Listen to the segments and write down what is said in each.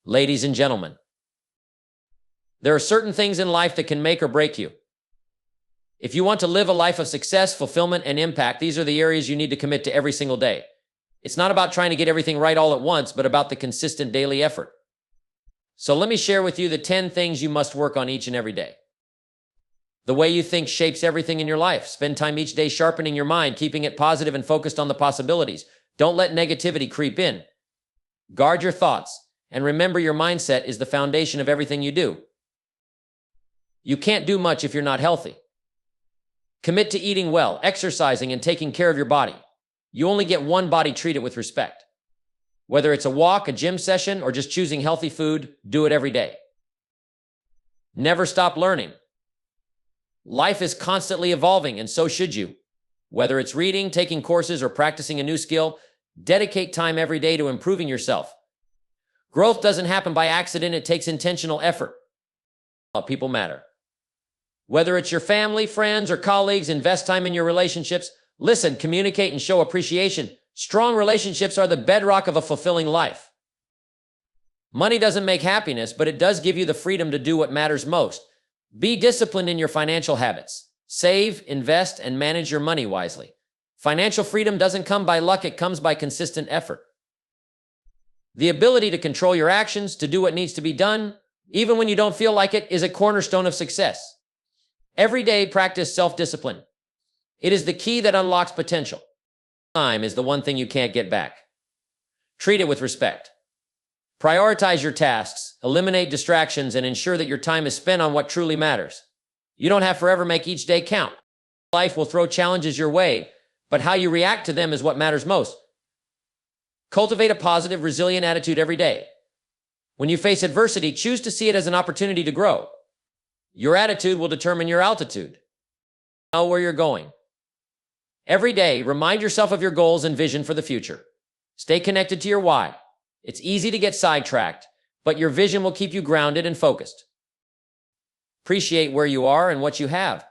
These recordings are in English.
Ladies and gentlemen, there are certain things in life that can make or break you. If you want to live a life of success, fulfillment, and impact, these are the areas you need to commit to every single day. It's not about trying to get everything right all at once, but about the consistent daily effort. So let me share with you the 10 things you must work on each and every day. The way you think shapes everything in your life. Spend time each day sharpening your mind, keeping it positive and focused on the possibilities. Don't let negativity creep in. Guard your thoughts, and remember your mindset is the foundation of everything you do. You can't do much if you're not healthy. Commit to eating well, exercising, and taking care of your body. You only get one body, treat it with respect. Whether it's a walk, a gym session, or just choosing healthy food, do it every day. Never stop learning. Life is constantly evolving, and so should you. Whether it's reading, taking courses, or practicing a new skill, dedicate time every day to improving yourself. Growth doesn't happen by accident, it takes intentional effort. People matter. Whether it's your family, friends, or colleagues, invest time in your relationships. Listen, communicate, and show appreciation. Strong relationships are the bedrock of a fulfilling life. Money doesn't make happiness, but it does give you the freedom to do what matters most. Be disciplined in your financial habits. Save, invest, and manage your money wisely. Financial freedom doesn't come by luck, it comes by consistent effort. The ability to control your actions, to do what needs to be done, even when you don't feel like it, is a cornerstone of success. Every day, practice self-discipline. It is the key that unlocks potential. Time is the one thing you can't get back. Treat it with respect. Prioritize your tasks, eliminate distractions, and ensure that your time is spent on what truly matters. You don't have to forever make each day count. Life will throw challenges your way, but how you react to them is what matters most. Cultivate a positive, resilient attitude every day. When you face adversity, choose to see it as an opportunity to grow. Your attitude will determine your altitude. Know where you're going. Every day, remind yourself of your goals and vision for the future. Stay connected to your why. It's easy to get sidetracked, but your vision will keep you grounded and focused. Appreciate where you are and what you have.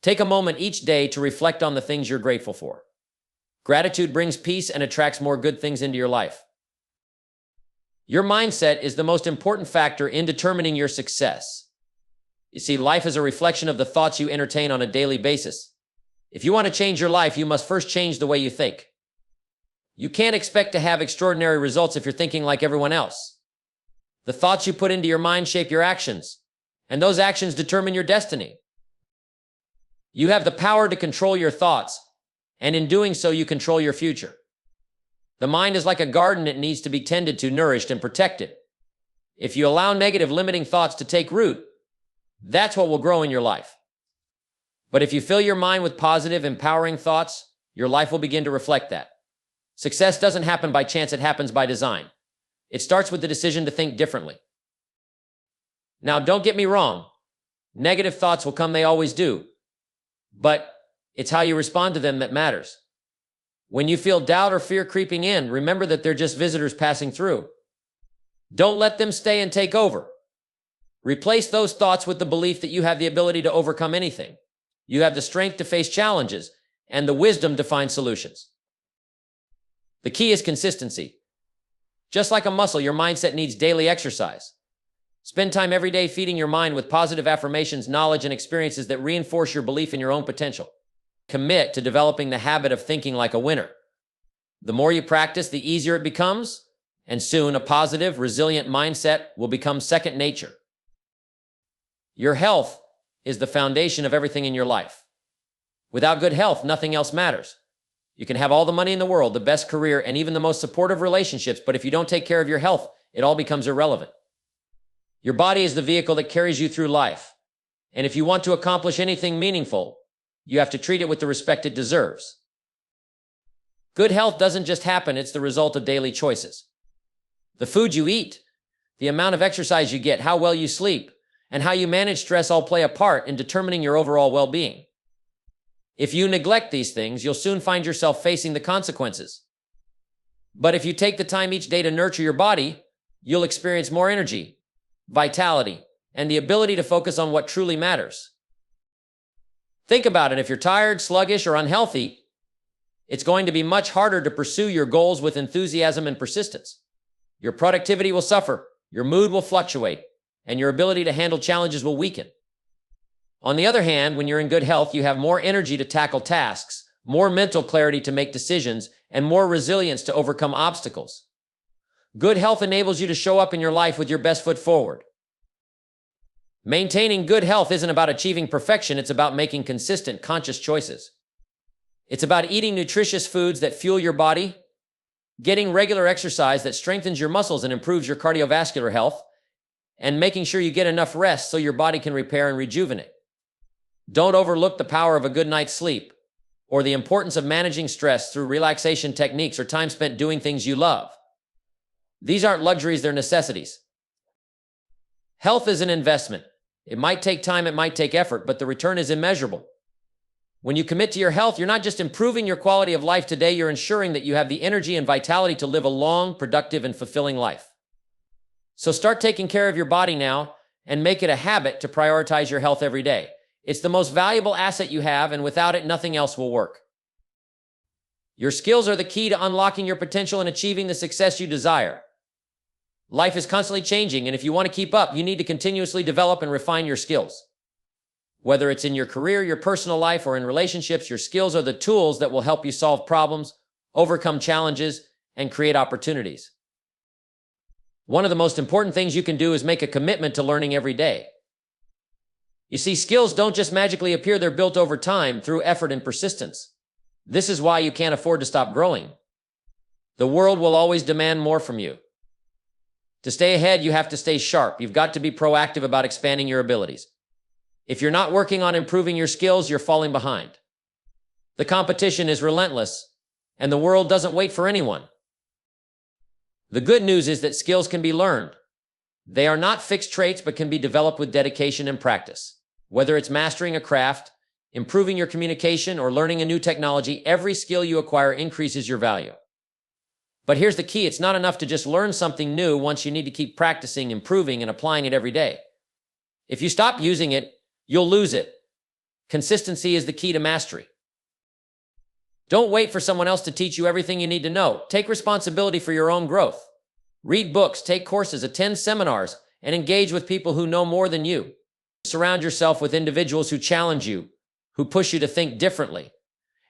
Take a moment each day to reflect on the things you're grateful for. Gratitude brings peace and attracts more good things into your life. Your mindset is the most important factor in determining your success. You see, life is a reflection of the thoughts you entertain on a daily basis. If you want to change your life, you must first change the way you think. You can't expect to have extraordinary results if you're thinking like everyone else. The thoughts you put into your mind shape your actions, and those actions determine your destiny. You have the power to control your thoughts, and in doing so, you control your future. The mind is like a garden, it needs to be tended to, nourished, and protected. If you allow negative, limiting thoughts to take root, that's what will grow in your life. But if you fill your mind with positive, empowering thoughts, your life will begin to reflect that. Success doesn't happen by chance, it happens by design. It starts with the decision to think differently. Now, don't get me wrong. Negative thoughts will come, they always do. But it's how you respond to them that matters. When you feel doubt or fear creeping in, remember that they're just visitors passing through. Don't let them stay and take over. Replace those thoughts with the belief that you have the ability to overcome anything. You have the strength to face challenges and the wisdom to find solutions. The key is consistency. Just like a muscle, your mindset needs daily exercise. Spend time every day feeding your mind with positive affirmations, knowledge, and experiences that reinforce your belief in your own potential. Commit to developing the habit of thinking like a winner. The more you practice, the easier it becomes, and soon a positive, resilient mindset will become second nature. Your health is the foundation of everything in your life. Without good health, nothing else matters. You can have all the money in the world, the best career, and even the most supportive relationships, but if you don't take care of your health, it all becomes irrelevant. Your body is the vehicle that carries you through life. And if you want to accomplish anything meaningful, you have to treat it with the respect it deserves. Good health doesn't just happen, it's the result of daily choices. The food you eat, the amount of exercise you get, how well you sleep, and how you manage stress all play a part in determining your overall well-being. If you neglect these things, you'll soon find yourself facing the consequences. But if you take the time each day to nurture your body, you'll experience more energy, vitality, and the ability to focus on what truly matters. Think about it. If you're tired, sluggish, or unhealthy, it's going to be much harder to pursue your goals with enthusiasm and persistence. Your productivity will suffer, your mood will fluctuate, and your ability to handle challenges will weaken. On the other hand, when you're in good health, you have more energy to tackle tasks, more mental clarity to make decisions, and more resilience to overcome obstacles. Good health enables you to show up in your life with your best foot forward. Maintaining good health isn't about achieving perfection, it's about making consistent, conscious choices. It's about eating nutritious foods that fuel your body, getting regular exercise that strengthens your muscles and improves your cardiovascular health, and making sure you get enough rest so your body can repair and rejuvenate. Don't overlook the power of a good night's sleep or the importance of managing stress through relaxation techniques or time spent doing things you love. These aren't luxuries, they're necessities. Health is an investment. It might take time, it might take effort, but the return is immeasurable. When you commit to your health, you're not just improving your quality of life today, you're ensuring that you have the energy and vitality to live a long, productive, and fulfilling life. So start taking care of your body now and make it a habit to prioritize your health every day. It's the most valuable asset you have, and without it, nothing else will work. Your skills are the key to unlocking your potential and achieving the success you desire. Life is constantly changing, and if you want to keep up, you need to continuously develop and refine your skills. Whether it's in your career, your personal life, or in relationships, your skills are the tools that will help you solve problems, overcome challenges, and create opportunities. One of the most important things you can do is make a commitment to learning every day. You see, skills don't just magically appear, they're built over time through effort and persistence. This is why you can't afford to stop growing. The world will always demand more from you. To stay ahead, you have to stay sharp. You've got to be proactive about expanding your abilities. If you're not working on improving your skills, you're falling behind. The competition is relentless, and the world doesn't wait for anyone. The good news is that skills can be learned. They are not fixed traits, but can be developed with dedication and practice. Whether it's mastering a craft, improving your communication, or learning a new technology, every skill you acquire increases your value. But here's the key, it's not enough to just learn something new. Once you need to keep practicing, improving, and applying it every day. If you stop using it, you'll lose it. Consistency is the key to mastery. Don't wait for someone else to teach you everything you need to know. Take responsibility for your own growth. Read books, take courses, attend seminars, and engage with people who know more than you. Surround yourself with individuals who challenge you, who push you to think differently,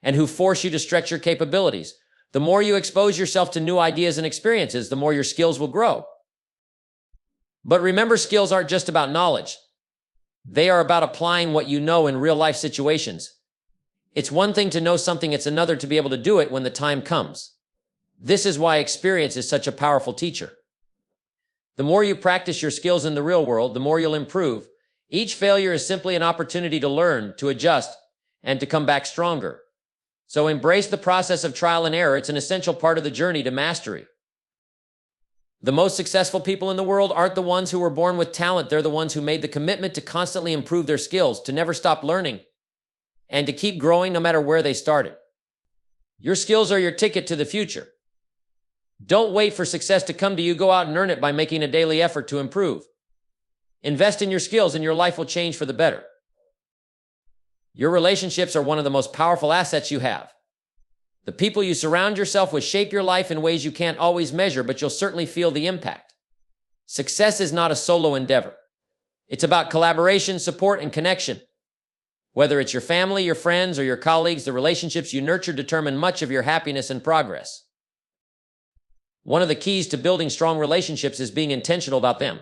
and who force you to stretch your capabilities. The more you expose yourself to new ideas and experiences, the more your skills will grow. But remember, skills aren't just about knowledge. They are about applying what you know in real-life situations. It's one thing to know something, it's another to be able to do it when the time comes. This is why experience is such a powerful teacher. The more you practice your skills in the real world, the more you'll improve. Each failure is simply an opportunity to learn, to adjust, and to come back stronger. So embrace the process of trial and error. It's an essential part of the journey to mastery. The most successful people in the world aren't the ones who were born with talent. They're the ones who made the commitment to constantly improve their skills, to never stop learning, and to keep growing no matter where they started. Your skills are your ticket to the future. Don't wait for success to come to you. Go out and earn it by making a daily effort to improve. Invest in your skills and your life will change for the better. Your relationships are one of the most powerful assets you have. The people you surround yourself with shape your life in ways you can't always measure, but you'll certainly feel the impact. Success is not a solo endeavor. It's about collaboration, support, and connection. Whether it's your family, your friends, or your colleagues, the relationships you nurture determine much of your happiness and progress. One of the keys to building strong relationships is being intentional about them.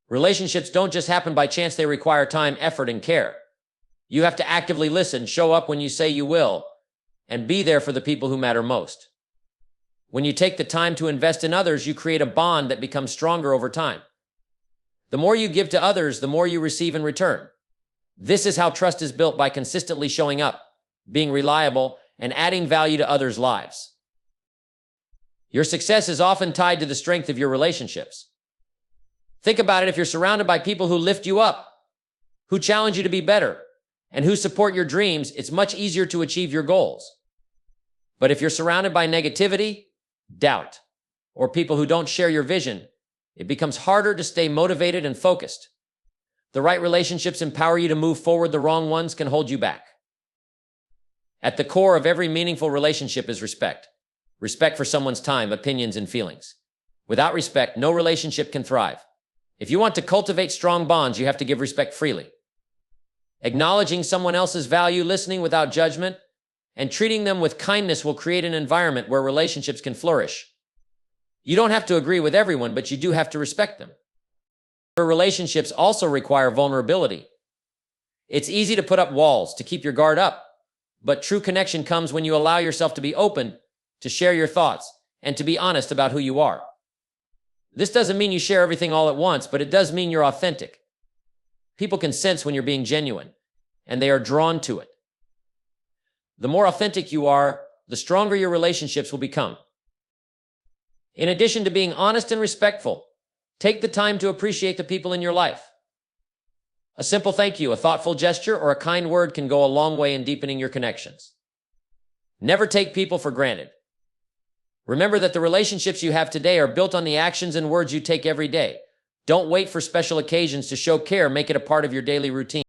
Relationships don't just happen by chance, they require time, effort, and care. You have to actively listen, show up when you say you will, and be there for the people who matter most. When you take the time to invest in others, you create a bond that becomes stronger over time. The more you give to others, the more you receive in return. This is how trust is built, by consistently showing up, being reliable, and adding value to others' lives. Your success is often tied to the strength of your relationships. Think about it. If you're surrounded by people who lift you up, who challenge you to be better, and who support your dreams, it's much easier to achieve your goals. But if you're surrounded by negativity, doubt, or people who don't share your vision, it becomes harder to stay motivated and focused. The right relationships empower you to move forward. The wrong ones can hold you back. At the core of every meaningful relationship is respect. Respect for someone's time, opinions, and feelings. Without respect, no relationship can thrive. If you want to cultivate strong bonds, you have to give respect freely. Acknowledging someone else's value, listening without judgment, and treating them with kindness will create an environment where relationships can flourish. You don't have to agree with everyone, but you do have to respect them. Relationships also require vulnerability. It's easy to put up walls, to keep your guard up, but true connection comes when you allow yourself to be open, to share your thoughts, and to be honest about who you are. This doesn't mean you share everything all at once, but it does mean you're authentic. People can sense when you're being genuine, and they are drawn to it. The more authentic you are, the stronger your relationships will become. In addition to being honest and respectful, take the time to appreciate the people in your life. A simple thank you, a thoughtful gesture, or a kind word can go a long way in deepening your connections. Never take people for granted. Remember that the relationships you have today are built on the actions and words you take every day. Don't wait for special occasions to show care. Make it a part of your daily routine.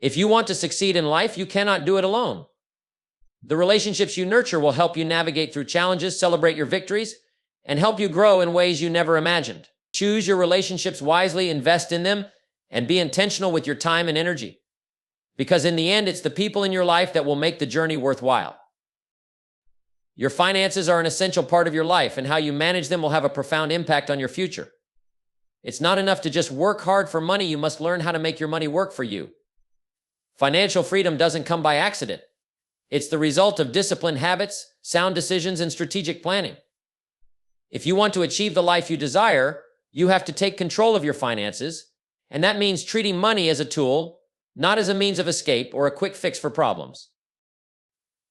If you want to succeed in life, you cannot do it alone. The relationships you nurture will help you navigate through challenges, celebrate your victories, and help you grow in ways you never imagined. Choose your relationships wisely, invest in them, and be intentional with your time and energy. Because in the end, it's the people in your life that will make the journey worthwhile. Your finances are an essential part of your life, and how you manage them will have a profound impact on your future. It's not enough to just work hard for money. You must learn how to make your money work for you. Financial freedom doesn't come by accident. It's the result of disciplined habits, sound decisions, and strategic planning. If you want to achieve the life you desire, you have to take control of your finances, and that means treating money as a tool, not as a means of escape or a quick fix for problems.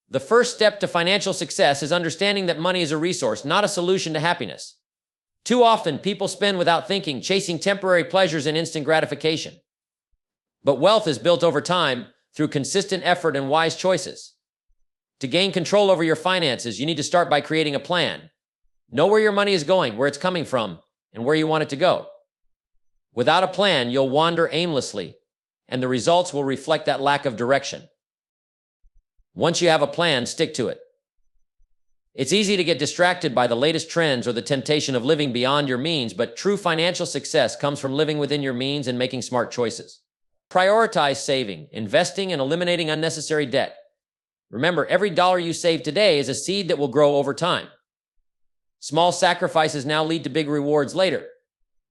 The first step to financial success is understanding that money is a resource, not a solution to happiness. Too often, people spend without thinking, chasing temporary pleasures and instant gratification. But wealth is built over time through consistent effort and wise choices. To gain control over your finances, you need to start by creating a plan. Know where your money is going, where it's coming from, and where you want it to go. Without a plan, you'll wander aimlessly, and the results will reflect that lack of direction. Once you have a plan, stick to it. It's easy to get distracted by the latest trends or the temptation of living beyond your means, but true financial success comes from living within your means and making smart choices. Prioritize saving, investing, and eliminating unnecessary debt. Remember, every dollar you save today is a seed that will grow over time. Small sacrifices now lead to big rewards later.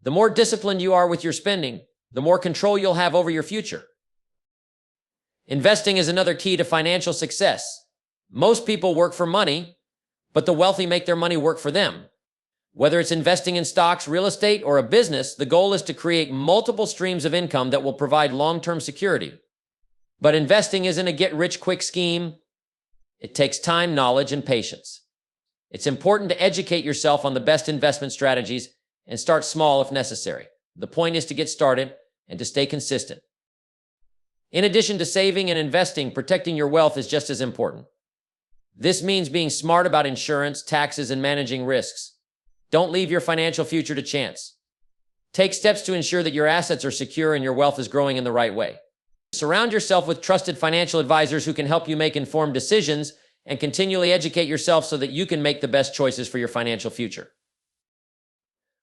The more disciplined you are with your spending, the more control you'll have over your future. Investing is another key to financial success. Most people work for money, but the wealthy make their money work for them. Whether it's investing in stocks, real estate, or a business, the goal is to create multiple streams of income that will provide long-term security. But investing isn't a get-rich-quick scheme. It takes time, knowledge, and patience. It's important to educate yourself on the best investment strategies and start small if necessary. The point is to get started and to stay consistent. In addition to saving and investing, protecting your wealth is just as important. This means being smart about insurance, taxes, and managing risks. Don't leave your financial future to chance. Take steps to ensure that your assets are secure and your wealth is growing in the right way. Surround yourself with trusted financial advisors who can help you make informed decisions and continually educate yourself so that you can make the best choices for your financial future.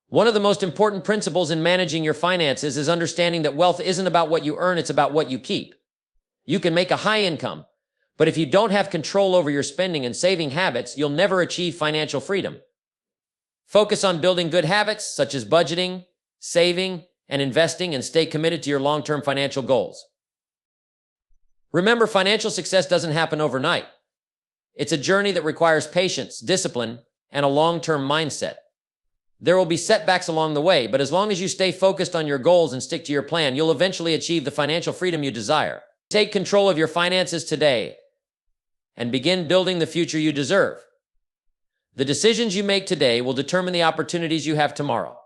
One of the most important principles in managing your finances is understanding that wealth isn't about what you earn, it's about what you keep. You can make a high income, but if you don't have control over your spending and saving habits, you'll never achieve financial freedom. Focus on building good habits such as budgeting, saving, and investing, and stay committed to your long-term financial goals. Remember, financial success doesn't happen overnight. It's a journey that requires patience, discipline, and a long-term mindset. There will be setbacks along the way, but as long as you stay focused on your goals and stick to your plan, you'll eventually achieve the financial freedom you desire. Take control of your finances today and begin building the future you deserve. The decisions you make today will determine the opportunities you have tomorrow.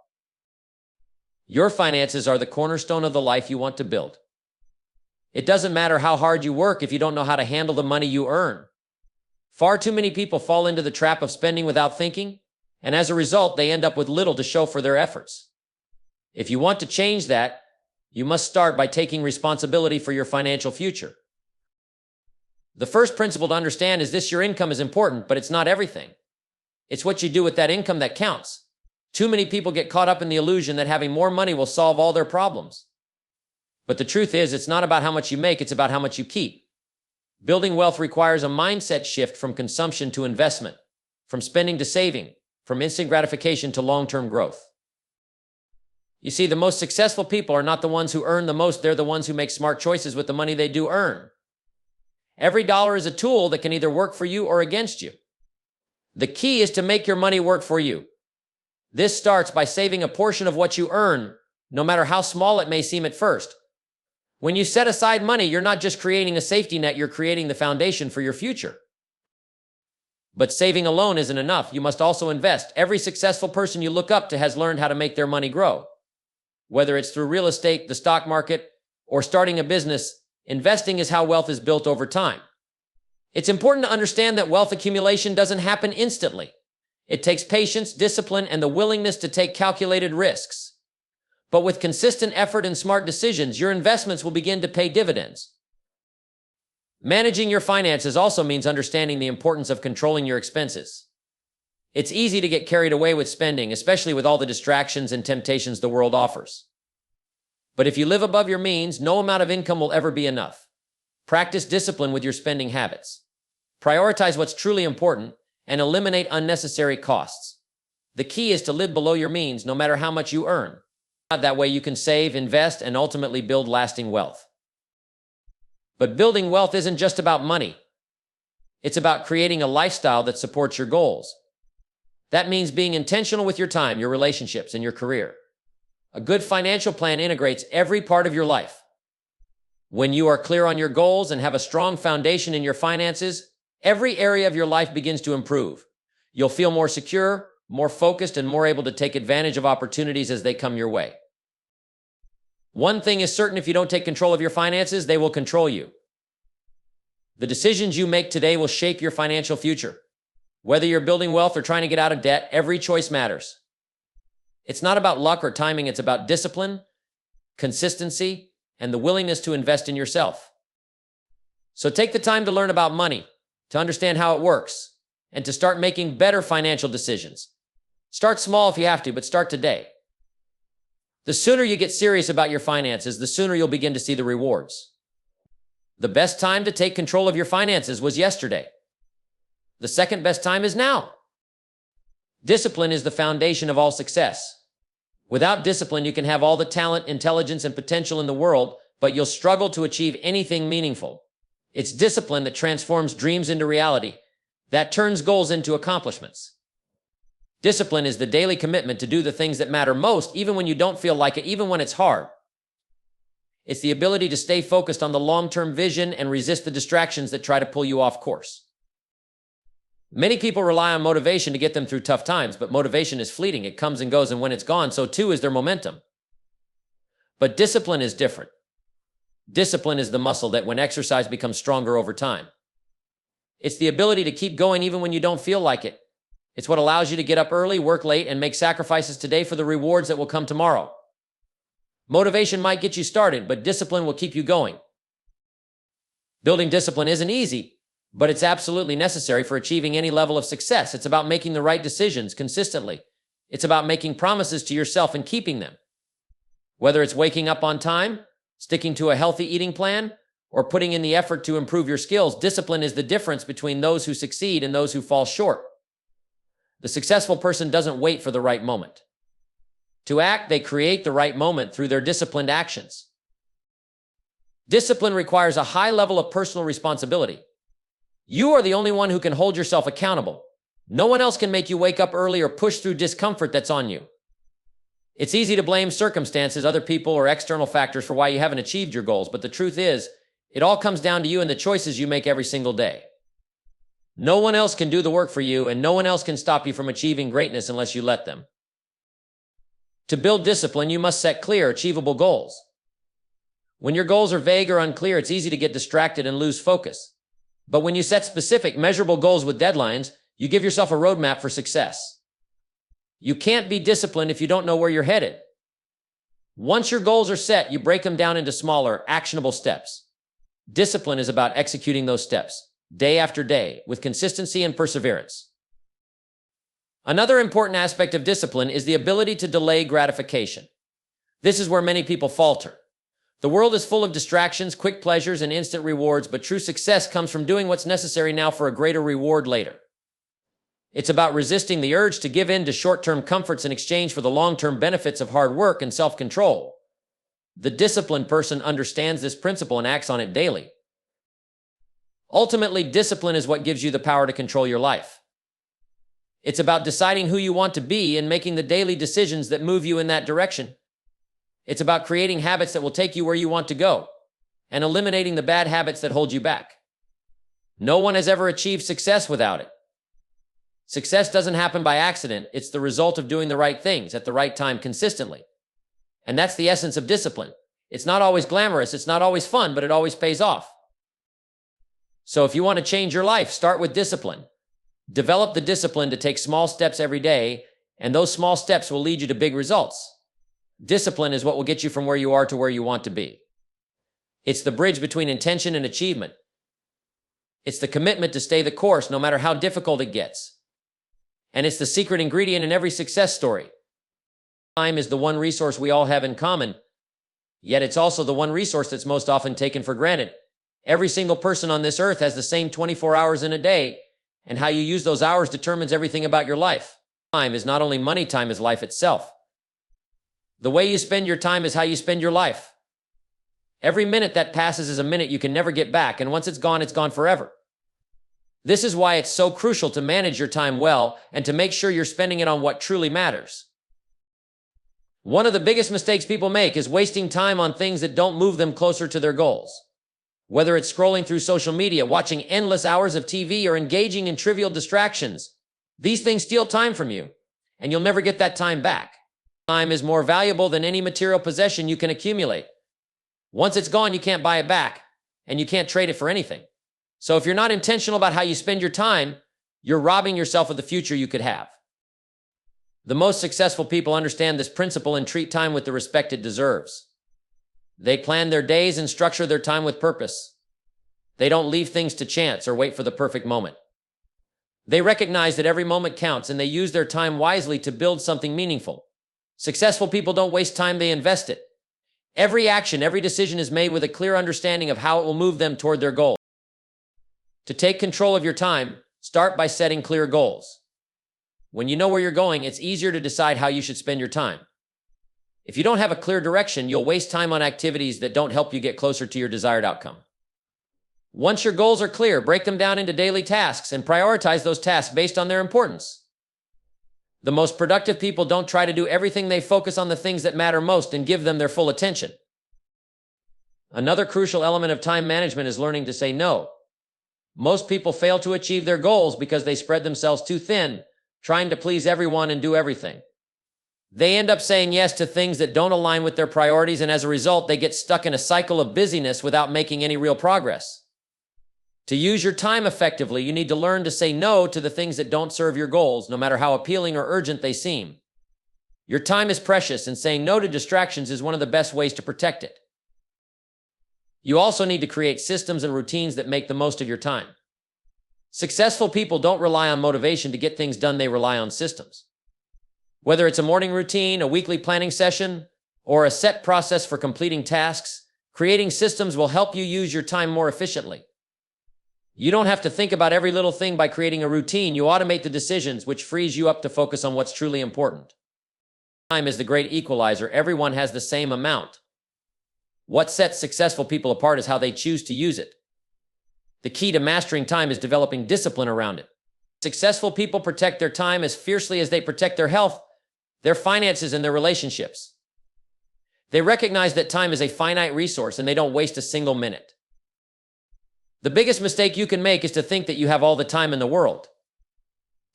Your finances are the cornerstone of the life you want to build. It doesn't matter how hard you work if you don't know how to handle the money you earn. Far too many people fall into the trap of spending without thinking, and as a result, they end up with little to show for their efforts. If you want to change that, you must start by taking responsibility for your financial future. The first principle to understand is this: your income is important, but it's not everything. It's what you do with that income that counts. Too many people get caught up in the illusion that having more money will solve all their problems. But the truth is, it's not about how much you make, it's about how much you keep. Building wealth requires a mindset shift from consumption to investment, from spending to saving, from instant gratification to long-term growth. You see, the most successful people are not the ones who earn the most, they're the ones who make smart choices with the money they do earn. Every dollar is a tool that can either work for you or against you. The key is to make your money work for you. This starts by saving a portion of what you earn, no matter how small it may seem at first. When you set aside money, you're not just creating a safety net, you're creating the foundation for your future. But saving alone isn't enough. You must also invest. Every successful person you look up to has learned how to make their money grow. Whether it's through real estate, the stock market, or starting a business, investing is how wealth is built over time. It's important to understand that wealth accumulation doesn't happen instantly. It takes patience, discipline, and the willingness to take calculated risks. But with consistent effort and smart decisions, your investments will begin to pay dividends. Managing your finances also means understanding the importance of controlling your expenses. It's easy to get carried away with spending, especially with all the distractions and temptations the world offers. But if you live above your means, no amount of income will ever be enough. Practice discipline with your spending habits. Prioritize what's truly important and eliminate unnecessary costs. The key is to live below your means, no matter how much you earn. That way you can save, invest, and ultimately build lasting wealth. But building wealth isn't just about money. It's about creating a lifestyle that supports your goals. That means being intentional with your time, your relationships, and your career. A good financial plan integrates every part of your life. When you are clear on your goals and have a strong foundation in your finances, every area of your life begins to improve. You'll feel more secure, more focused, and more able to take advantage of opportunities as they come your way. One thing is certain: if you don't take control of your finances, they will control you. The decisions you make today will shape your financial future. Whether you're building wealth or trying to get out of debt, every choice matters. It's not about luck or timing, it's about discipline, consistency, and the willingness to invest in yourself. So take the time to learn about money, to understand how it works, and to start making better financial decisions. Start small if you have to, but start today. The sooner you get serious about your finances, the sooner you'll begin to see the rewards. The best time to take control of your finances was yesterday. The second best time is now. Discipline is the foundation of all success. Without discipline, you can have all the talent, intelligence, and potential in the world, but you'll struggle to achieve anything meaningful. It's discipline that transforms dreams into reality, that turns goals into accomplishments. Discipline is the daily commitment to do the things that matter most, even when you don't feel like it, even when it's hard. It's the ability to stay focused on the long-term vision and resist the distractions that try to pull you off course. Many people rely on motivation to get them through tough times, but motivation is fleeting. It comes and goes, and when it's gone, so too is their momentum. But discipline is different. Discipline is the muscle that, when exercised, becomes stronger over time. It's the ability to keep going even when you don't feel like it. It's what allows you to get up early, work late, and make sacrifices today for the rewards that will come tomorrow. Motivation might get you started, but discipline will keep you going. Building discipline isn't easy, but it's absolutely necessary for achieving any level of success. It's about making the right decisions consistently. It's about making promises to yourself and keeping them. Whether it's waking up on time, sticking to a healthy eating plan, or putting in the effort to improve your skills, discipline is the difference between those who succeed and those who fall short. The successful person doesn't wait for the right moment. To act, they create the right moment through their disciplined actions. Discipline requires a high level of personal responsibility. You are the only one who can hold yourself accountable. No one else can make you wake up early or push through discomfort that's on you. It's easy to blame circumstances, other people, or external factors for why you haven't achieved your goals, but the truth is, it all comes down to you and the choices you make every single day. No one else can do the work for you, and no one else can stop you from achieving greatness unless you let them. To build discipline, you must set clear, achievable goals. When your goals are vague or unclear, it's easy to get distracted and lose focus. But when you set specific, measurable goals with deadlines, you give yourself a roadmap for success. You can't be disciplined if you don't know where you're headed. Once your goals are set, you break them down into smaller, actionable steps. Discipline is about executing those steps, day after day, with consistency and perseverance. Another important aspect of discipline is the ability to delay gratification. This is where many people falter. The world is full of distractions, quick pleasures, and instant rewards, but true success comes from doing what's necessary now for a greater reward later. It's about resisting the urge to give in to short-term comforts in exchange for the long-term benefits of hard work and self-control. The disciplined person understands this principle and acts on it daily. Ultimately, discipline is what gives you the power to control your life. It's about deciding who you want to be and making the daily decisions that move you in that direction. It's about creating habits that will take you where you want to go and eliminating the bad habits that hold you back. No one has ever achieved success without it. Success doesn't happen by accident. It's the result of doing the right things at the right time consistently. And that's the essence of discipline. It's not always glamorous, it's not always fun, but it always pays off. So if you want to change your life, start with discipline. Develop the discipline to take small steps every day, and those small steps will lead you to big results. Discipline is what will get you from where you are to where you want to be. It's the bridge between intention and achievement. It's the commitment to stay the course no matter how difficult it gets. And it's the secret ingredient in every success story. Time is the one resource we all have in common, yet it's also the one resource that's most often taken for granted. Every single person on this earth has the same 24 hours in a day, and how you use those hours determines everything about your life. Time is not only money, time is life itself. The way you spend your time is how you spend your life. Every minute that passes is a minute you can never get back, and once it's gone forever. This is why it's so crucial to manage your time well and to make sure you're spending it on what truly matters. One of the biggest mistakes people make is wasting time on things that don't move them closer to their goals. Whether it's scrolling through social media, watching endless hours of TV, or engaging in trivial distractions, these things steal time from you, and you'll never get that time back. Time is more valuable than any material possession you can accumulate. Once it's gone, you can't buy it back, and you can't trade it for anything. So if you're not intentional about how you spend your time, you're robbing yourself of the future you could have. The most successful people understand this principle and treat time with the respect it deserves. They plan their days and structure their time with purpose. They don't leave things to chance or wait for the perfect moment. They recognize that every moment counts, and they use their time wisely to build something meaningful. Successful people don't waste time, they invest it. Every action, every decision is made with a clear understanding of how it will move them toward their goal. To take control of your time, start by setting clear goals. When you know where you're going, it's easier to decide how you should spend your time. If you don't have a clear direction, you'll waste time on activities that don't help you get closer to your desired outcome. Once your goals are clear, break them down into daily tasks and prioritize those tasks based on their importance. The most productive people don't try to do everything. They focus on the things that matter most and give them their full attention. Another crucial element of time management is learning to say no. Most people fail to achieve their goals because they spread themselves too thin, trying to please everyone and do everything. They end up saying yes to things that don't align with their priorities, and as a result, they get stuck in a cycle of busyness without making any real progress. To use your time effectively, you need to learn to say no to the things that don't serve your goals, no matter how appealing or urgent they seem. Your time is precious, and saying no to distractions is one of the best ways to protect it. You also need to create systems and routines that make the most of your time. Successful people don't rely on motivation to get things done, they rely on systems. Whether it's a morning routine, a weekly planning session, or a set process for completing tasks, creating systems will help you use your time more efficiently. You don't have to think about every little thing by creating a routine. You automate the decisions, which frees you up to focus on what's truly important. Time is the great equalizer. Everyone has the same amount. What sets successful people apart is how they choose to use it. The key to mastering time is developing discipline around it. Successful people protect their time as fiercely as they protect their health, their finances, and their relationships. They recognize that time is a finite resource, and they don't waste a single minute. The biggest mistake you can make is to think that you have all the time in the world.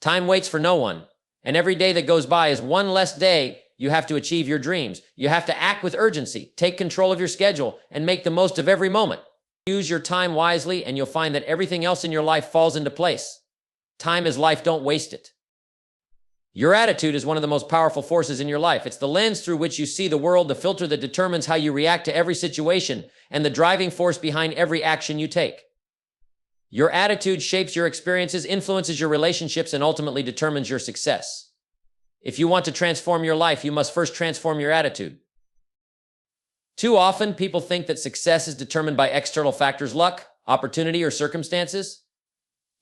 Time waits for no one, and every day that goes by is one less day you have to achieve your dreams. You have to act with urgency, take control of your schedule, and make the most of every moment. Use your time wisely, and you'll find that everything else in your life falls into place. Time is life, don't waste it. Your attitude is one of the most powerful forces in your life. It's the lens through which you see the world, the filter that determines how you react to every situation, and the driving force behind every action you take. Your attitude shapes your experiences, influences your relationships, and ultimately determines your success. If you want to transform your life, you must first transform your attitude. Too often, people think that success is determined by external factors, luck, opportunity, or circumstances.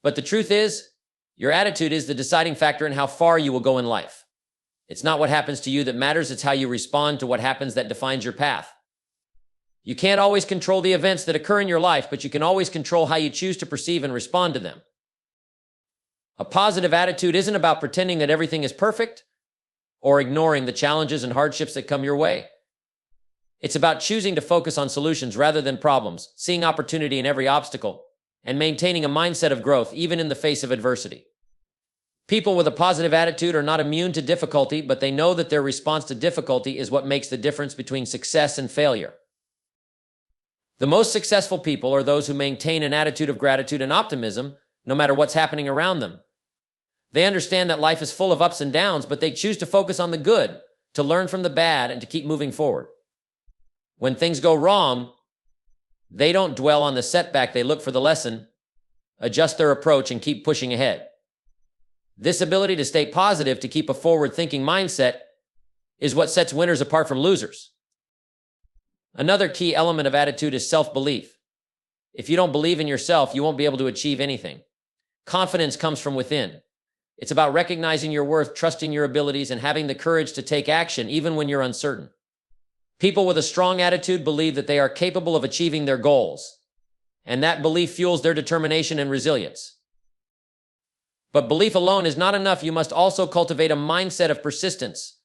But the truth is, your attitude is the deciding factor in how far you will go in life. It's not what happens to you that matters, it's how you respond to what happens that defines your path. You can't always control the events that occur in your life, but you can always control how you choose to perceive and respond to them. A positive attitude isn't about pretending that everything is perfect or ignoring the challenges and hardships that come your way. It's about choosing to focus on solutions rather than problems, seeing opportunity in every obstacle, and maintaining a mindset of growth even in the face of adversity. People with a positive attitude are not immune to difficulty, but they know that their response to difficulty is what makes the difference between success and failure. The most successful people are those who maintain an attitude of gratitude and optimism, no matter what's happening around them. They understand that life is full of ups and downs, but they choose to focus on the good, to learn from the bad, and to keep moving forward. When things go wrong, they don't dwell on the setback, they look for the lesson, adjust their approach, and keep pushing ahead. This ability to stay positive, to keep a forward-thinking mindset, is what sets winners apart from losers. Another key element of attitude is self-belief. If you don't believe in yourself, you won't be able to achieve anything. Confidence comes from within. It's about recognizing your worth, trusting your abilities, and having the courage to take action even when you're uncertain. People with a strong attitude believe that they are capable of achieving their goals, and that belief fuels their determination and resilience. But belief alone is not enough. You must also cultivate a mindset of persistence.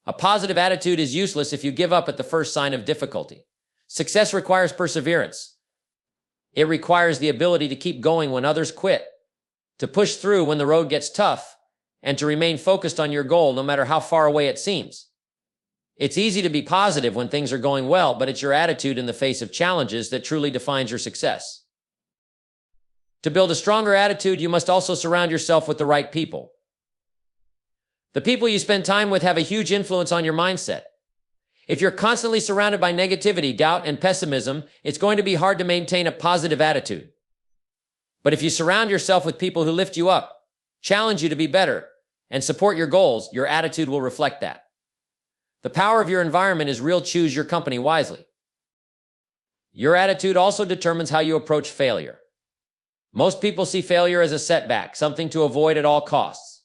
A positive attitude is useless if you give up at the first sign of difficulty. Success requires perseverance. It requires the ability to keep going when others quit, to push through when the road gets tough, and to remain focused on your goal no matter how far away it seems. It's easy to be positive when things are going well, but it's your attitude in the face of challenges that truly defines your success. To build a stronger attitude, you must also surround yourself with the right people. The people you spend time with have a huge influence on your mindset. If you're constantly surrounded by negativity, doubt, and pessimism, it's going to be hard to maintain a positive attitude. But if you surround yourself with people who lift you up, challenge you to be better, and support your goals, your attitude will reflect that. The power of your environment is real. Choose your company wisely. Your attitude also determines how you approach failure. Most people see failure as a setback, something to avoid at all costs.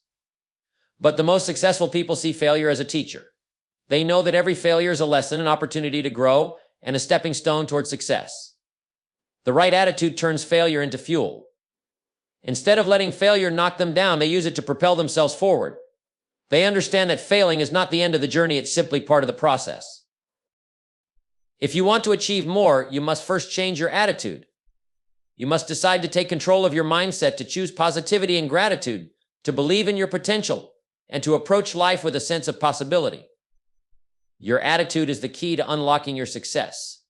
But the most successful people see failure as a teacher. They know that every failure is a lesson, an opportunity to grow, and a stepping stone towards success. The right attitude turns failure into fuel. Instead of letting failure knock them down, they use it to propel themselves forward. They understand that failing is not the end of the journey, it's simply part of the process. If you want to achieve more, you must first change your attitude. You must decide to take control of your mindset, to choose positivity and gratitude, to believe in your potential, and to approach life with a sense of possibility. Your attitude is the key to unlocking your success.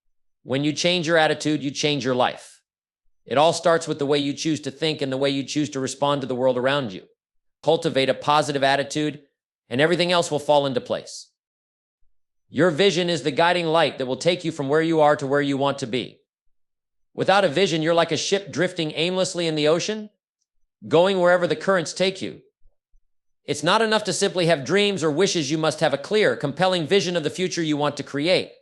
When you change your attitude, you change your life. It all starts with the way you choose to think and the way you choose to respond to the world around you. Cultivate a positive attitude, and everything else will fall into place. Your vision is the guiding light that will take you from where you are to where you want to be. Without a vision, you're like a ship drifting aimlessly in the ocean, going wherever the currents take you. It's not enough to simply have dreams or wishes. You must have a clear, compelling vision of the future you want to create.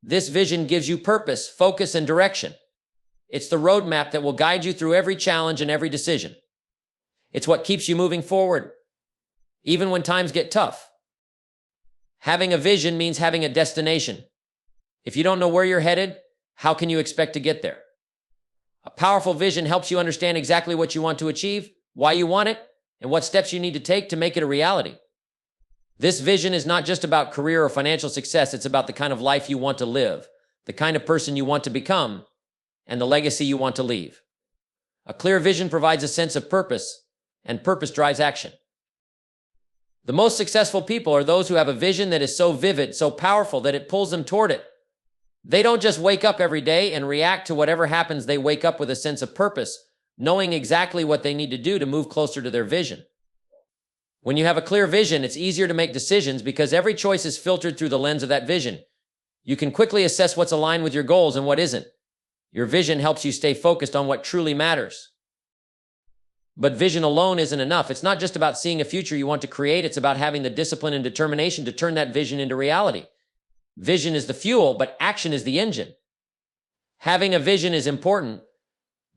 This vision gives you purpose, focus, and direction. It's the roadmap that will guide you through every challenge and every decision. It's what keeps you moving forward, even when times get tough. Having a vision means having a destination. If you don't know where you're headed, how can you expect to get there? A powerful vision helps you understand exactly what you want to achieve, why you want it, and what steps you need to take to make it a reality. This vision is not just about career or financial success, it's about the kind of life you want to live, the kind of person you want to become, and the legacy you want to leave. A clear vision provides a sense of purpose, and purpose drives action. The most successful people are those who have a vision that is so vivid, so powerful, that it pulls them toward it. They don't just wake up every day and react to whatever happens. They wake up with a sense of purpose, knowing exactly what they need to do to move closer to their vision. When you have a clear vision, it's easier to make decisions because every choice is filtered through the lens of that vision. You can quickly assess what's aligned with your goals and what isn't. Your vision helps you stay focused on what truly matters. But vision alone isn't enough. It's not just about seeing a future you want to create. It's about having the discipline and determination to turn that vision into reality. Vision is the fuel, but action is the engine. Having a vision is important,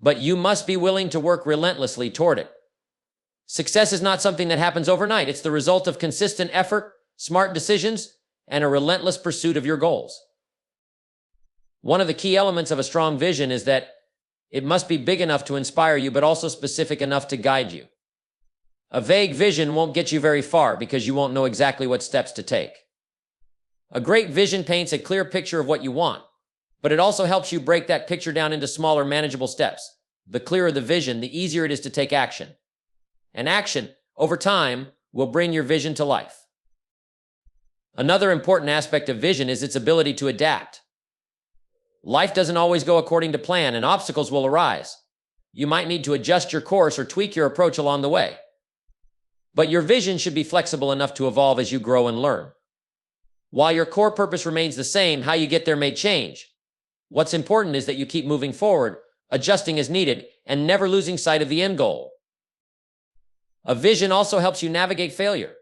but you must be willing to work relentlessly toward it. Success is not something that happens overnight. It's the result of consistent effort, smart decisions, and a relentless pursuit of your goals. One of the key elements of a strong vision is that it must be big enough to inspire you, but also specific enough to guide you. A vague vision won't get you very far because you won't know exactly what steps to take. A great vision paints a clear picture of what you want, but it also helps you break that picture down into smaller, manageable steps. The clearer the vision, the easier it is to take action. And action, over time, will bring your vision to life. Another important aspect of vision is its ability to adapt. Life doesn't always go according to plan, and obstacles will arise. You might need to adjust your course or tweak your approach along the way. But your vision should be flexible enough to evolve as you grow and learn. While your core purpose remains the same, how you get there may change. What's important is that you keep moving forward, adjusting as needed, and never losing sight of the end goal. A vision also helps you navigate failure.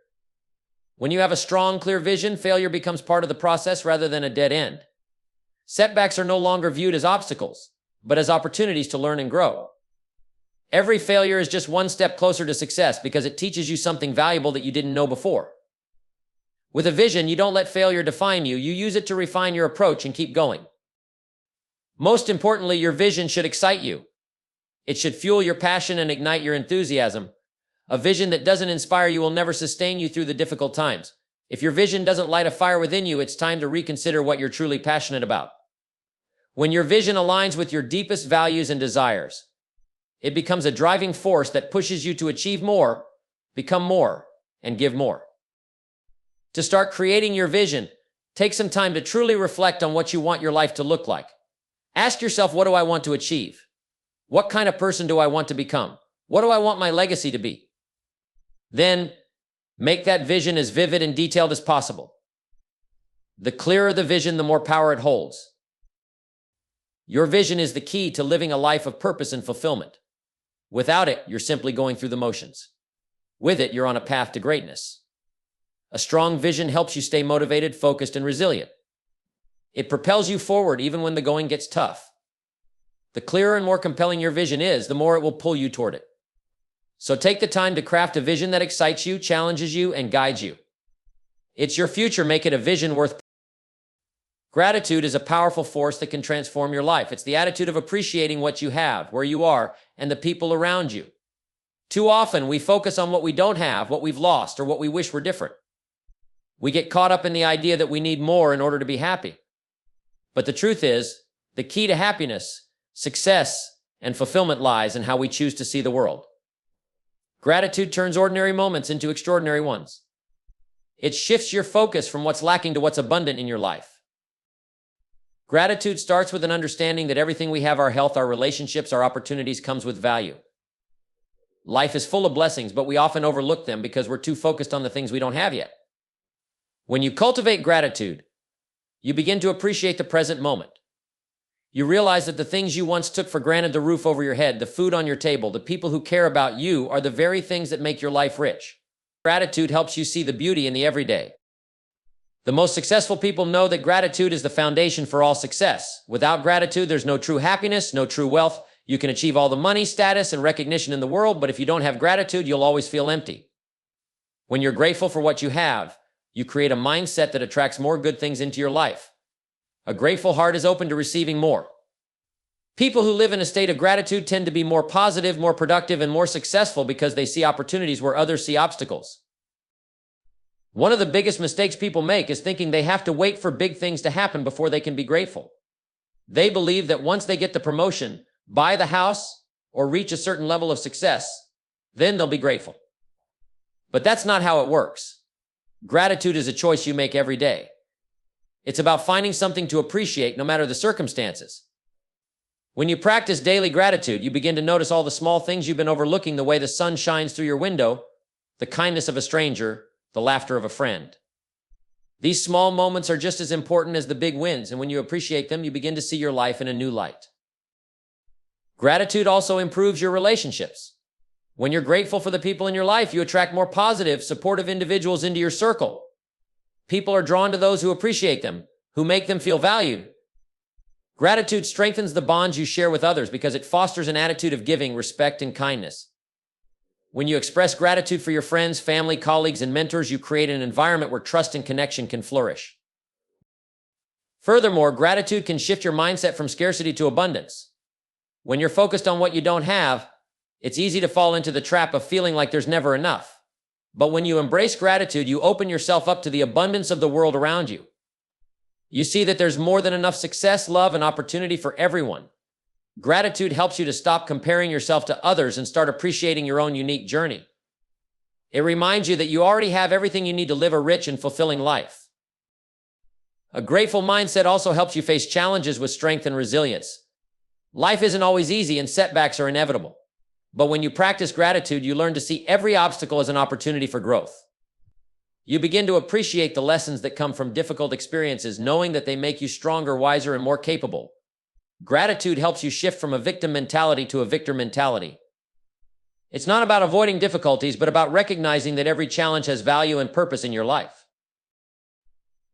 When you have a strong, clear vision, failure becomes part of the process rather than a dead end. Setbacks are no longer viewed as obstacles, but as opportunities to learn and grow. Every failure is just one step closer to success because it teaches you something valuable that you didn't know before. With a vision, you don't let failure define you. You use it to refine your approach and keep going. Most importantly, your vision should excite you. It should fuel your passion and ignite your enthusiasm. A vision that doesn't inspire you will never sustain you through the difficult times. If your vision doesn't light a fire within you, it's time to reconsider what you're truly passionate about. When your vision aligns with your deepest values and desires, it becomes a driving force that pushes you to achieve more, become more, and give more. To start creating your vision, take some time to truly reflect on what you want your life to look like. Ask yourself, what do I want to achieve? What kind of person do I want to become? What do I want my legacy to be? Then, make that vision as vivid and detailed as possible. The clearer the vision, the more power it holds. Your vision is the key to living a life of purpose and fulfillment. Without it, you're simply going through the motions. With it, you're on a path to greatness. A strong vision helps you stay motivated, focused, and resilient. It propels you forward even when the going gets tough. The clearer and more compelling your vision is, the more it will pull you toward it. So take the time to craft a vision that excites you, challenges you, and guides you. It's your future. Make it a vision worth. Gratitude is a powerful force that can transform your life. It's the attitude of appreciating what you have, where you are, and the people around you. Too often, we focus on what we don't have, what we've lost, or what we wish were different. We get caught up in the idea that we need more in order to be happy. But the truth is, the key to happiness, success, and fulfillment lies in how we choose to see the world. Gratitude turns ordinary moments into extraordinary ones. It shifts your focus from what's lacking to what's abundant in your life. Gratitude starts with an understanding that everything we have, our health, our relationships, our opportunities, comes with value. Life is full of blessings, but we often overlook them because we're too focused on the things we don't have yet. When you cultivate gratitude, you begin to appreciate the present moment. You realize that the things you once took for granted, the roof over your head, the food on your table, the people who care about you, are the very things that make your life rich. Gratitude helps you see the beauty in the everyday. The most successful people know that gratitude is the foundation for all success. Without gratitude, there's no true happiness, no true wealth. You can achieve all the money, status, and recognition in the world, but if you don't have gratitude, you'll always feel empty. When you're grateful for what you have, you create a mindset that attracts more good things into your life. A grateful heart is open to receiving more. People who live in a state of gratitude tend to be more positive, more productive, and more successful because they see opportunities where others see obstacles. One of the biggest mistakes people make is thinking they have to wait for big things to happen before they can be grateful. They believe that once they get the promotion, buy the house, or reach a certain level of success, then they'll be grateful. But that's not how it works. Gratitude is a choice you make every day. It's about finding something to appreciate no matter the circumstances. When you practice daily gratitude, you begin to notice all the small things you've been overlooking, the way the sun shines through your window, the kindness of a stranger, the laughter of a friend. These small moments are just as important as the big wins, and when you appreciate them, you begin to see your life in a new light. Gratitude also improves your relationships. When you're grateful for the people in your life, you attract more positive, supportive individuals into your circle. People are drawn to those who appreciate them, who make them feel valued. Gratitude strengthens the bonds you share with others because it fosters an attitude of giving, respect, and kindness. When you express gratitude for your friends, family, colleagues, and mentors, you create an environment where trust and connection can flourish. Furthermore, gratitude can shift your mindset from scarcity to abundance. When you're focused on what you don't have, it's easy to fall into the trap of feeling like there's never enough. But when you embrace gratitude, you open yourself up to the abundance of the world around you. You see that there's more than enough success, love, and opportunity for everyone. Gratitude helps you to stop comparing yourself to others and start appreciating your own unique journey. It reminds you that you already have everything you need to live a rich and fulfilling life. A grateful mindset also helps you face challenges with strength and resilience. Life isn't always easy and setbacks are inevitable. But when you practice gratitude, you learn to see every obstacle as an opportunity for growth. You begin to appreciate the lessons that come from difficult experiences, knowing that they make you stronger, wiser, and more capable. Gratitude helps you shift from a victim mentality to a victor mentality. It's not about avoiding difficulties, but about recognizing that every challenge has value and purpose in your life.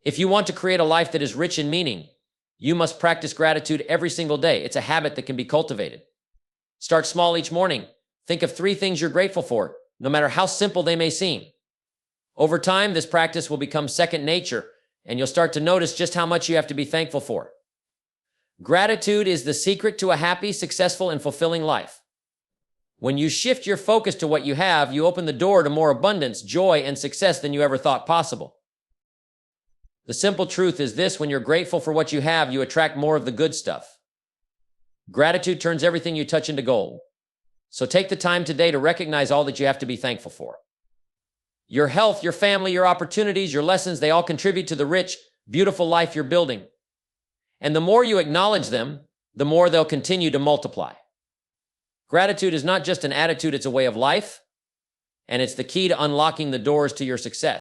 If you want to create a life that is rich in meaning, you must practice gratitude every single day. It's a habit that can be cultivated. Start small each morning. Think of 3 things you're grateful for, no matter how simple they may seem. Over time, this practice will become second nature, and you'll start to notice just how much you have to be thankful for. Gratitude is the secret to a happy, successful, and fulfilling life. When you shift your focus to what you have, you open the door to more abundance, joy, and success than you ever thought possible. The simple truth is this: when you're grateful for what you have, you attract more of the good stuff. Gratitude turns everything you touch into gold. So take the time today to recognize all that you have to be thankful for. Your health, your family, your opportunities, your lessons, they all contribute to the rich, beautiful life you're building. And the more you acknowledge them, the more they'll continue to multiply. Gratitude is not just an attitude, it's a way of life, and it's the key to unlocking the doors to your success.